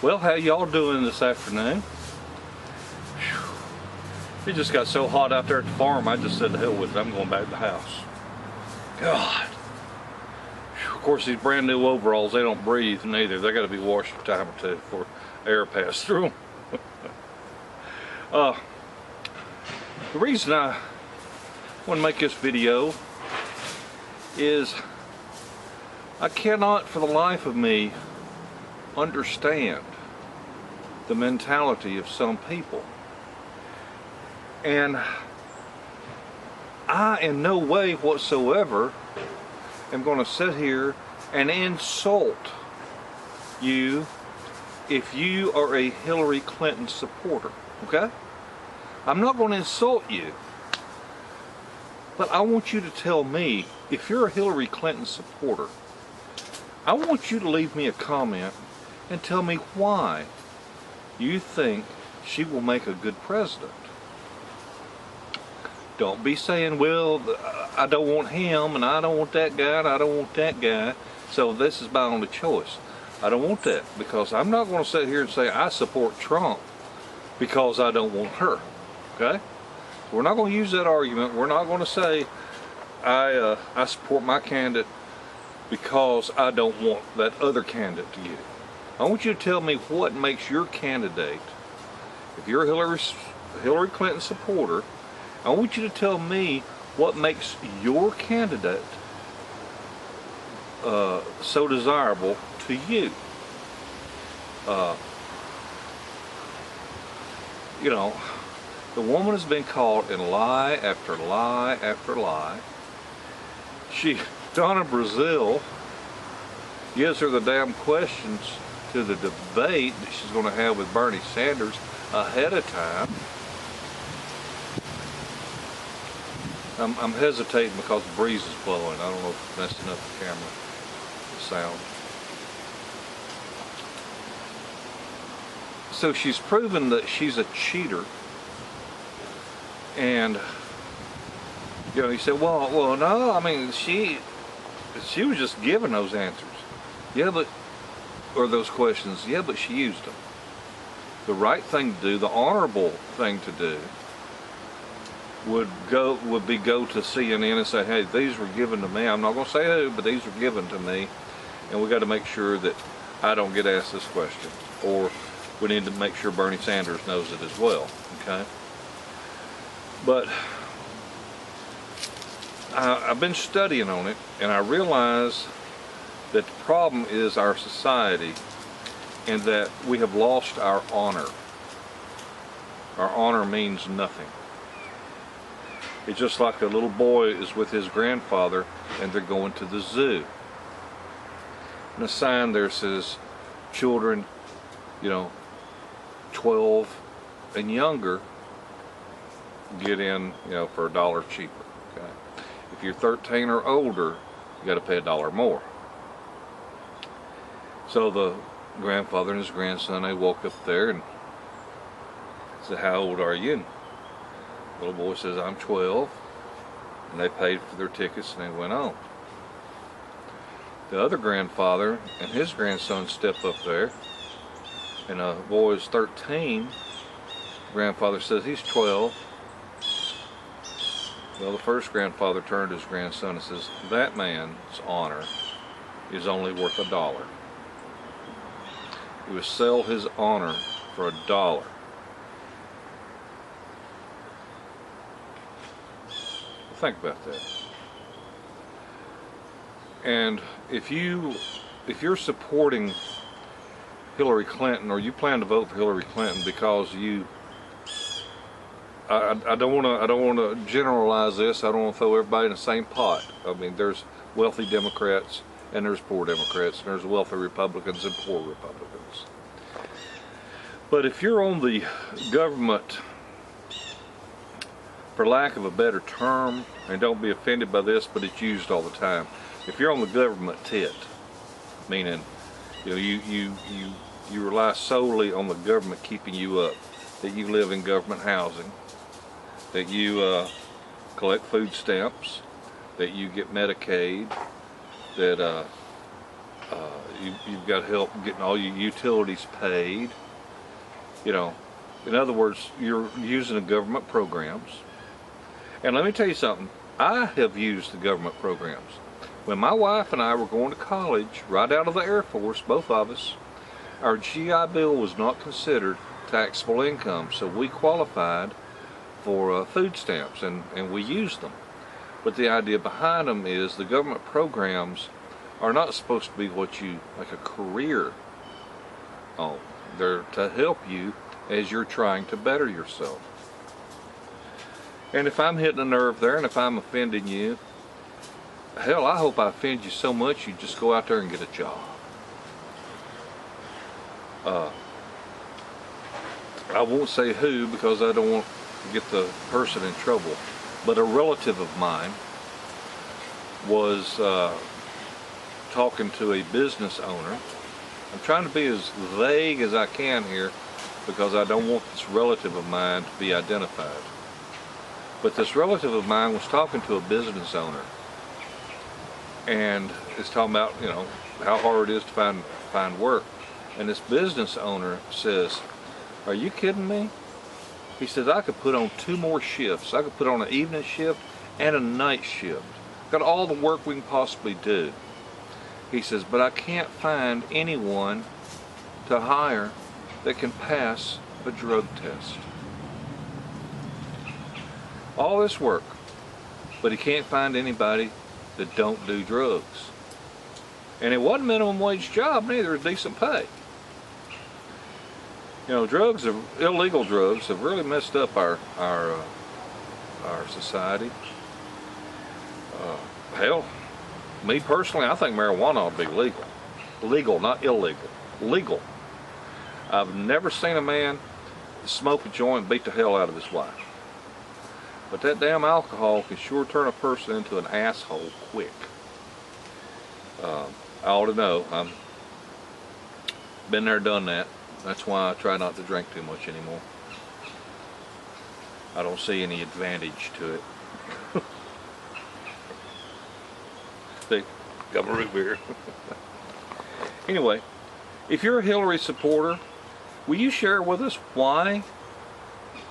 Well, how y'all doing this afternoon? It just got so hot out there at the farm, I just said to hell with it, I'm going back to the house. God. Of course, these brand new overalls, they don't breathe neither. They got to be washed a time or two before air passes through them. The reason I want to make this video is I cannot for the life of me understand the mentality of some people. And I in no way whatsoever am going to sit here and insult you if you are a Hillary Clinton supporter, okay? I'm not going to insult you, but I want you to tell me, if you're a Hillary Clinton supporter, I want you to leave me a comment and tell me why you think she will make a good president. Don't be saying, well, I don't want him, and I don't want that guy, and I don't want that guy, so this is my only choice. I don't want that, because I'm not going to sit here and say I support Trump because I don't want her, okay? We're not going to use that argument. We're not going to say I support my candidate because I don't want that other candidate to get it. I want you to tell me what makes your candidate, if you're a Hillary Clinton supporter, I want you to tell me what makes your candidate so desirable to you. You know, the woman has been caught in lie after lie after lie. Donna Brazile gives her the damn questions to the debate that she's going to have with Bernie Sanders ahead of time. I'm hesitating because the breeze is blowing. I don't know if it's messing up the camera, the sound. So she's proven that she's a cheater. And, you know, you say, well, no, I mean, she was just given those answers. Yeah, but, or those questions, yeah, but she used them. The right thing to do, the honorable thing to do, would be go to CNN and say, hey, these were given to me. I'm not going to say who, but these were given to me, and we got to make sure that I don't get asked this question, or we need to make sure Bernie Sanders knows it as well. Okay, but I've been studying on it, and I realize that the problem is our society, and that we have lost our honor. Our honor means nothing. It's just like a little boy is with his grandfather and they're going to the zoo. And a sign there says, children, you know, 12 and younger get in, you know, for $1 cheaper. Okay? If you're 13 or older, you got to pay $1 more. So the grandfather and his grandson, they walk up there and said, how old are you? And the little boy says, I'm 12, and they paid for their tickets and they went on. The other grandfather and his grandson step up there, and the boy is 13. The grandfather says he's 12. Well, the first grandfather turned to his grandson and says, that man's honor is only worth $1. He would sell his honor for $1. Think about that. And if you're supporting Hillary Clinton, or you plan to vote for Hillary Clinton because you, I don't want to generalize this. I don't want to throw everybody in the same pot. I mean, there's wealthy Democrats and there's poor Democrats, and there's wealthy Republicans and poor Republicans. But if you're on the government, for lack of a better term, and don't be offended by this, but it's used all the time. If you're on the government tit, meaning, you know, you rely solely on the government keeping you up, that you live in government housing, that you collect food stamps, that you get Medicaid, that You've got help getting all your utilities paid. You know, in other words, you're using the government programs. And let me tell you something, I have used the government programs. When my wife and I were going to college, right out of the Air Force, both of us, our GI Bill was not considered taxable income, so we qualified for food stamps, and we used them. But the idea behind them is the government programs are not supposed to be what you, like a career on. They're to help you as you're trying to better yourself. And if I'm hitting a nerve there, and if I'm offending you, hell, I hope I offend you so much you just go out there and get a job. I won't say who because I don't want to get the person in trouble, but a relative of mine was talking to a business owner. I'm trying to be as vague as I can here because I don't want this relative of mine to be identified. But this relative of mine was talking to a business owner and is talking about, you know, how hard it is to find work. And this business owner says, "Are you kidding me?" He says, "I could put on 2 more shifts. I could put on an evening shift and a night shift. Got all the work we can possibly do." He says, "But I can't find anyone to hire that can pass a drug test." All this work, but he can't find anybody that don't do drugs. And it wasn't a minimum wage job neither, it was decent pay. You know, drugs, illegal drugs, have really messed up our society. Hell, me personally, I think marijuana ought to be legal. Legal, not illegal. Legal. I've never seen a man smoke a joint and beat the hell out of his wife. But that damn alcohol can sure turn a person into an asshole quick. I ought to know. I've been there, done that. That's why I try not to drink too much anymore. I don't see any advantage to it. See, got my root beer. Anyway, if you're a Hillary supporter, will you share with us why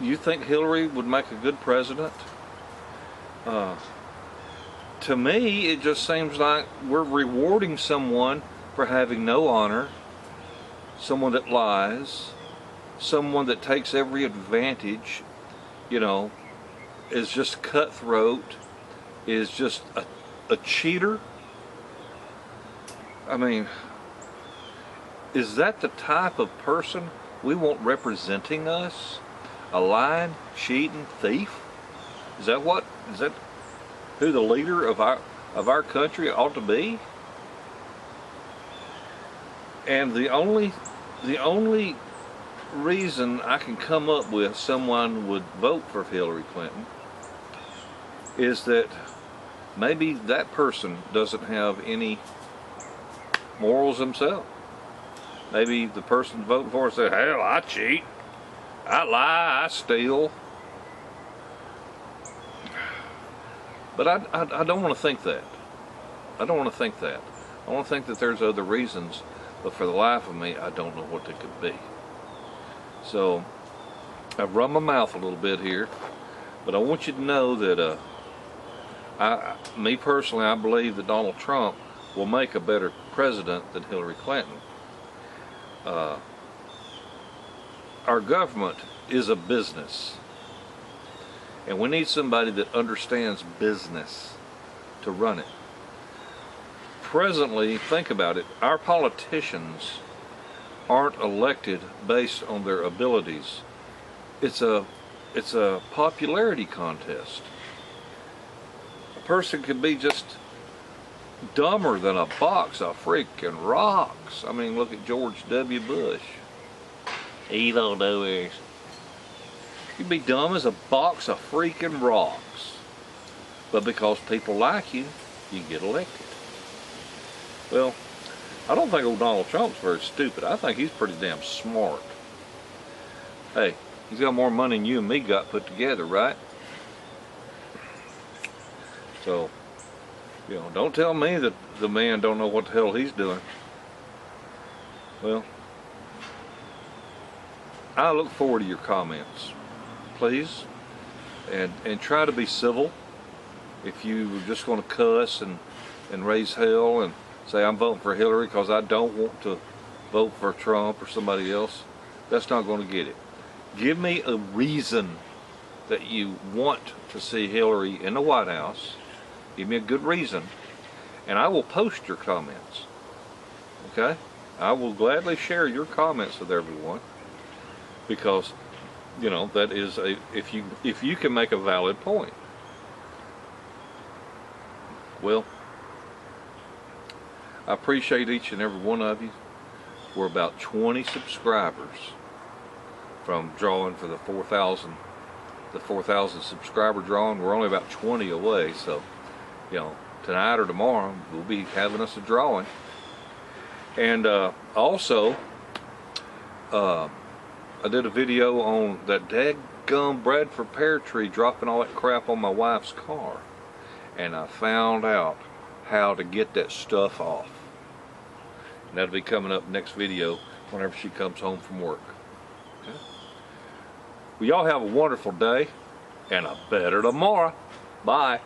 you think Hillary would make a good president? To me, it just seems like we're rewarding someone for having no honor, someone that lies, someone that takes every advantage, you know, is just cutthroat, is just a cheater. I mean, is that the type of person we want representing us? A lying, cheating thief? Is that who the leader of our country ought to be? And the only reason I can come up with someone would vote for Hillary Clinton is that maybe that person doesn't have any morals himself. Maybe the person voting for her said, "Hell, I cheat, I lie, I steal." But I don't want to think that. I don't want to think that. I want to think that there's other reasons, but for the life of me, I don't know what they could be. So, I've run my mouth a little bit here, but I want you to know that me personally, I believe that Donald Trump will make a better president than Hillary Clinton. Our government is a business. And we need somebody that understands business to run it. Presently, think about it, our politicians aren't elected based on their abilities. It's a popularity contest. A person could be just dumber than a box of freaking rocks. I mean, look at George W. Bush. He don't know this. You'd be dumb as a box of freaking rocks. But because people like you, you get elected. Well, I don't think old Donald Trump's very stupid. I think he's pretty damn smart. Hey, he's got more money than you and me got put together, right? So, you know, don't tell me that the man don't know what the hell he's doing. Well, I look forward to your comments, please, and try to be civil. If you're just going to cuss and raise hell and say I'm voting for Hillary because I don't want to vote for Trump or somebody else, that's not going to get it. Give me a reason that you want to see Hillary in the White House. Give me a good reason, and I will post your comments. Okay? I will gladly share your comments with everyone, because you know that is a if you can make a valid point. Well, I appreciate each and every one of you. We're about 20 subscribers from drawing for the 4,000 subscriber drawing. We're only about 20 away, so you know, tonight or tomorrow we'll be having us a drawing. And also, I did a video on that dadgum Bradford pear tree dropping all that crap on my wife's car, and I found out how to get that stuff off. And that'll be coming up next video whenever she comes home from work. Okay? Well, y'all have a wonderful day and a better tomorrow. Bye.